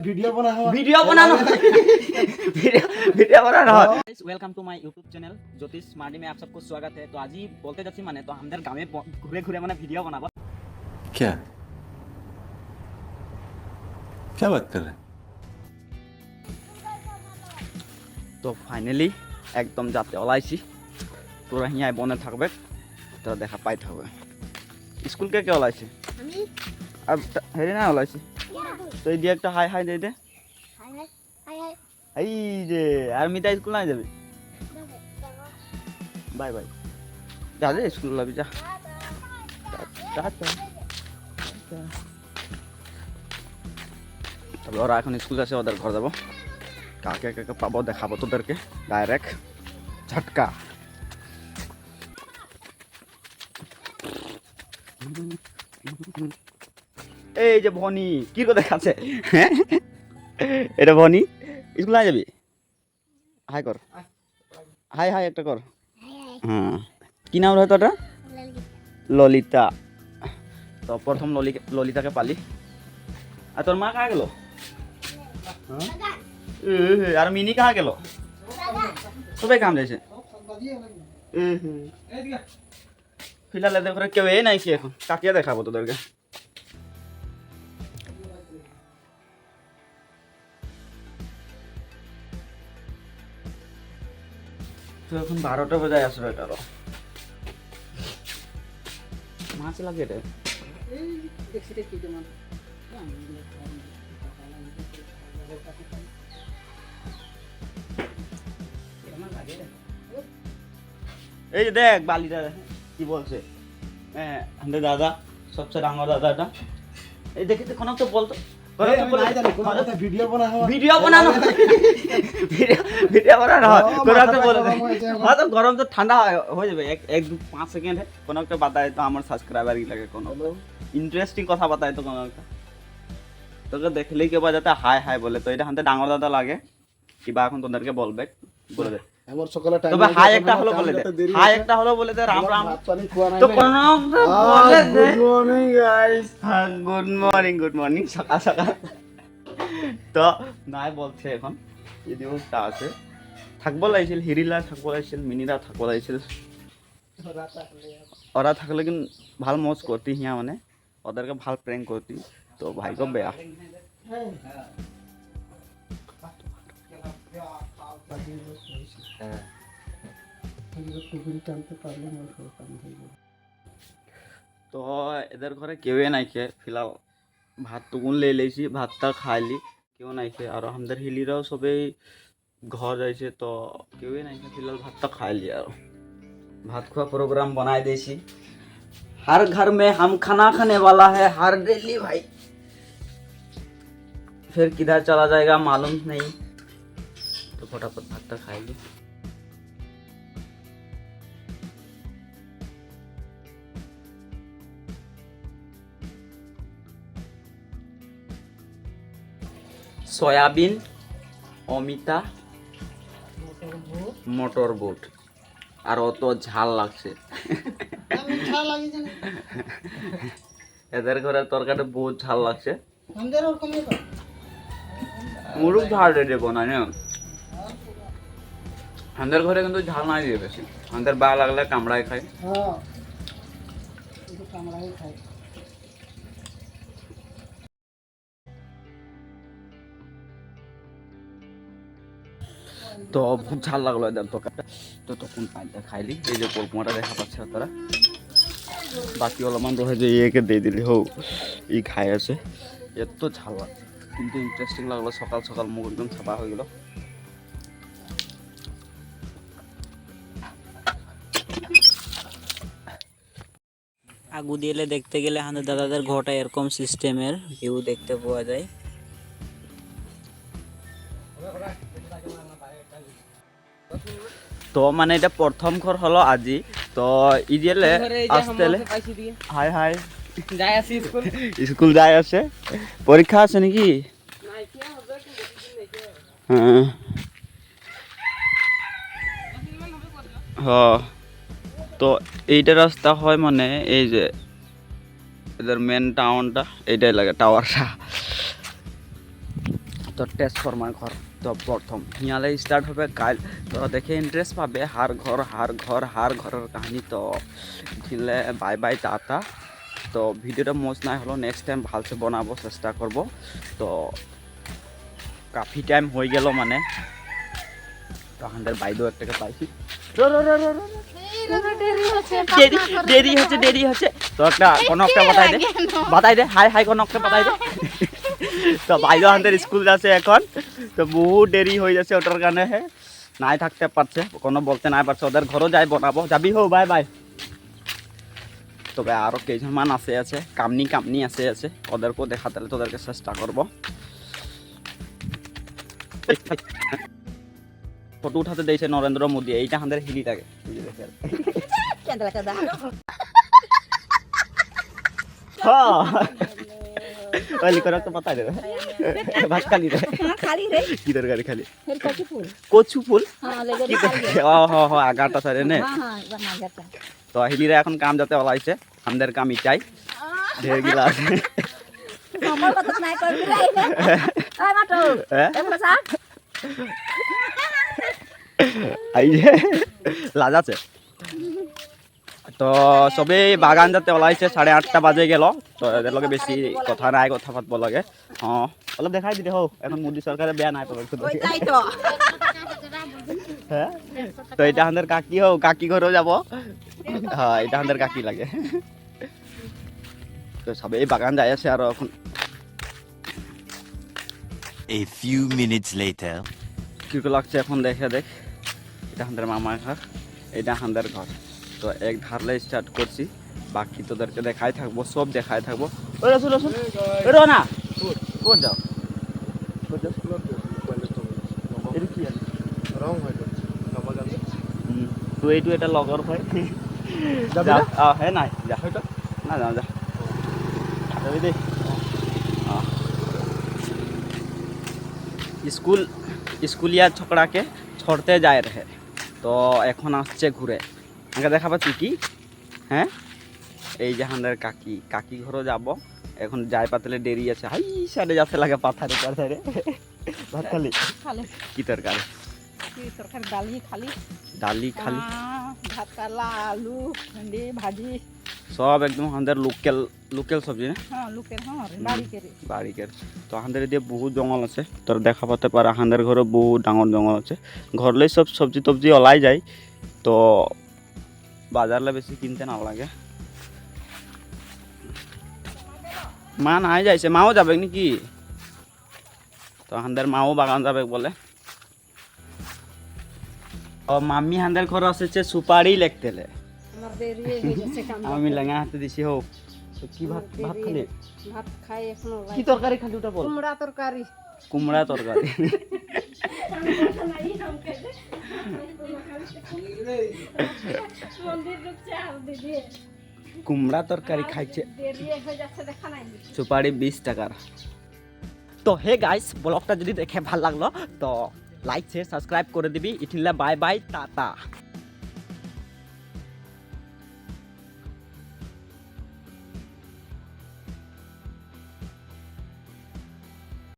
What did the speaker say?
Video बनाना welcome to my YouTube channel Jyotish smarty में आप सबको स्वागत है। तो आज ही बोलते जाच्छी माने तो हमদের গ্রামে ঘুরে ঘুরে মানে ভিডিও বানাবো। क्या क्या बात कर रहे हैं? তো ফাইনালি একদম যাতে ওলাইছি তোরা হিয়ায় বনে থাকবে তোরা দেখা পাই থাকবে। স্কুল কে কে ওলাইছে আমি আর হেরে না ওলাইছে তো এই দিয়ে একটা হাই হাই দে দে। হাই হাই হাই হাই এই যে আর মিতা স্কুল না যাবে বাই বাই যা দে স্কুল যাবি যা তবে ওরা এখন স্কুল আছে ওদের ঘর যাবো কাকে কাকে পাবো দেখাবো তোদেরকে ডাইরেক্ট ঝটকা। এই যে ভনি কি করে দেখাচ্ছে এটা ভনি স্কুল না যাবি হাই কর হাই হাই একটা কর। হ্যাঁ কি নাম রয়েছে ওটা ললিতা। তো প্রথম ললিতাকে পালি আর তোর মা কাহা গেল আর মিনি কাহা গেল সবাই কাম যাইছে ফিলহাল এদের ঘরে কেউ নাই কি এখন কাকে দেখাবো তোদেরকে। তো এখন 12টা বাজায় আসবে কারো মাছ লাগে রে এই যে দেখ বালিটা কি বলছে হ্যাঁ আমাদের দাদা সবচেয়ে ডাঙর দাদাটা এই দেখে তো কোনো তো বলতো वीडियो बनाना ভিডিও বানানো ভিডিও বানানো হয় কোনো একটা বলে দে হ্যাঁ তো গরম তো ঠান্ডা হয়ে যাবে এক 5 সেকেন্ড কোনো একটা বাতায় তো আমার সাবস্ক্রাইবার কি লাগে কোনো ইন্টারেস্টিং কথা বাতায় তো কোনো একটা তোকে দেখলেই কেউ যাতে হাই হাই বলে তো এটা হাতে ডাঙর দাদা লাগে কিবা এখন তোদেরকে বলবে বলে দে আমার সকালে টাইম তবে হাই একটা হলো বলে দে হাই একটা হলো বলে দে রাম রাম পানি খাওয়া নাই তো কোনো বলে দে good morning guys good morning সকাল সকাল তো নাই বলছে এখন যদি ওটা আছে থাকবো লাগছিল হিরিলা থাকবো লাগছিল মিনিরা থাকবো লাগছিল ওরা থাকলে কিন্তু ভাল মজ করতি হিয়া মানে ওদেরকে ভাল প্র্যাঙ্ক করতি তো ভাইকে বেয়া তো এদের ঘরে কেউই নাই খেয়ে ফিলহাল ভাত টুকুন লে লেছি ভাতটা খাইলি কেউ নাই খেয়ে আর আমাদের হিলিরাও সবাই ঘর যাইছে তো কেউই নাই খেয়ে ফিলহাল ভাতটা খাইলি আর भात खुआ प्रोग्राम बनाए देसी हर घर में हम खाना खाने वाला है हर डेली भाई फिर किधर चला जाएगा मालूम नहीं तो फटाफट भात खाएंगे। सोयाबीन অমিতা মটর বুট আর অত ঝাল লাগছে এদের ঘরে তরকারি বহুত ঝাল লাগছে মুরুখ ঝাল রেডি বানায় না আমাদের ঘরে কিন্তু ঝাল নাই দিয়ে বেশি আমাদের বা লাগলে কামড়াই খাই তো বহুত ঝাল লাগলো এদের তরকারিটা তো তখন পাইটা খাইলি এই যে কল্পনাটা দেখা পাচ্ছে তারা বাকি অলপমান রহে যে ইয়েকে দিয়ে দিলি হো ই খাই আছে এত ঝাল লাগছে কিন্তু ইন্টারেস্টিং লাগলো সকাল সকাল মুখ একদম ছাপা হয়ে গেল। আগু দিলে দেখতে গেলে আমাদের দাদাদের ঘরটা এরকম সিস্টেমের ভিউ দেখতে পাওয়া যায়। তো মানে এটা প্রথম ঘর হলো আজি তো ইদিলে আসতেলে হাই হাই যাই আসি স্কুল যাই আছে পরীক্ষা আছে নাকি হ্যাঁ হ্যাঁ তো এইটা রাস্তা হয় মানে এই যে এদের মেন টাউনটা এইটাই লাগে টাওয়ারটা তো ট্রান্সফরমার ঘর তো প্রথম হিয়ালে স্টার্ট হবে কাল তো দেখে ইন্টারেস্ট পাবে হার ঘরের কাহিনী তো দিলে বাই বাই টাটা তো ভিডিওটা মোজ নাই হলো নেক্সট টাইম ভালসে বানাবো চেষ্টা করব তো কাফি টাইম হয়ে গেল মানে তো আমাদের বাইদেও একটাকে পাইছি দেরি হচ্ছে তো একটা কোনো একটা বাতাই দে হাই কোনো একটা বাতাই দে তো বাইদেও আমাদের স্কুল যাচ্ছে এখন তো বহুত দেরি হয়ে যাচ্ছে ওটার কারণে নাই থাকতে পারছে কোনো বলতে নাই পারছে ওদের ঘরও যাই বানাবো যাবি হো বাই বাই তবে আরও কেইজনমান আছে কামনি আছে ওদেরকেও দেখাতে তোদেরকে চেষ্টা করবো ফটো উঠাতে দিয়েছে নরেন্দ্র মোদী এইটা আমাদের হিলিটাকে ভাত খালি রে কি তরকারি খালি কচু ফুল আগারটা সারে নে তো হিলিরা এখন কাম যাতে ওলাইছে আমাদের কাম ইটাই ঢের গিলা আছে লাজাছে তো সবেই বাগান যাতে ওলাইছে 8:30 বাজে গেল তো এদের লগে বেশি কথা নাই কথা পাতব লাগে অলপ দেখাই দিতে হোক এখন মোদী সরকারে বেয়া নাই পাবে হ্যাঁ তো এটা আমাদের কাকি হোক কাকি ঘরেও যাব হ্যাঁ এটা আমাদের কাকি লাগে তো সবেই বাগান যাই আছে আর এখন A few minutes later. কি লাগছে এখন দেখে দেখ এটা আমাদের মামার ঘর এটা আমাদের ঘর তো এক ধারলে স্টার্ট করছি বাকি তোদেরকে দেখাই থাকবো সব দেখাই থাকবো না কোন যাও তুই এইটো এটা লগর হয় হ্যাঁ নাই যা হয়তো না যাও যা যাবি দেই স্কুলিয়া ছোকড়াকে ছড়তে যায় রে তো এখন আসছে ঘুরে আমাকে দেখা পাচ্ছি কি হ্যাঁ এই যে আমাদের কাকি ঘরও যাব এখন যাই পাতলে দেরি আছে হাই সাইডে যাতে লাগে পাথারে ভাত খালি কি তরকারি ডালি খালি ভাত আলু ভেন্ডি ভাজি সব একদম আমাদের লোকেল সবজি না বাড়িকের তো আমাদের এদিকে বহুত জঙ্গল আছে তোর দেখা পাতে পারে আমাদের ঘরে বহুত ডাঙর জঙ্গল আছে ঘরলেই সব সবজি টবজি ওলাই যায় তো বাজারলে বেশি কিনতে না লাগে মা নাই যাইছে মাও যাবে নাকি তো আমাদের মাও বাগান যাবে বলে ও মাম্মি আমাদের ঘর আসছে সুপারি লেখতেলে আমি লেঙা হাতে দিছি হোক তো কি ভাত খালি ভাত খাই এখনো কি তরকারি খালি ওটা বল কুমড়া তরকারি কুমড়া তরকারি খাইছে সুপারি 20 টাকার তো হে গাইস ব্লগটা যদি দেখে ভালো লাগলো তো লাইক শেয়ার সাবস্ক্রাইব করে দিবি ইঠিনলা বাই বাই টাটা।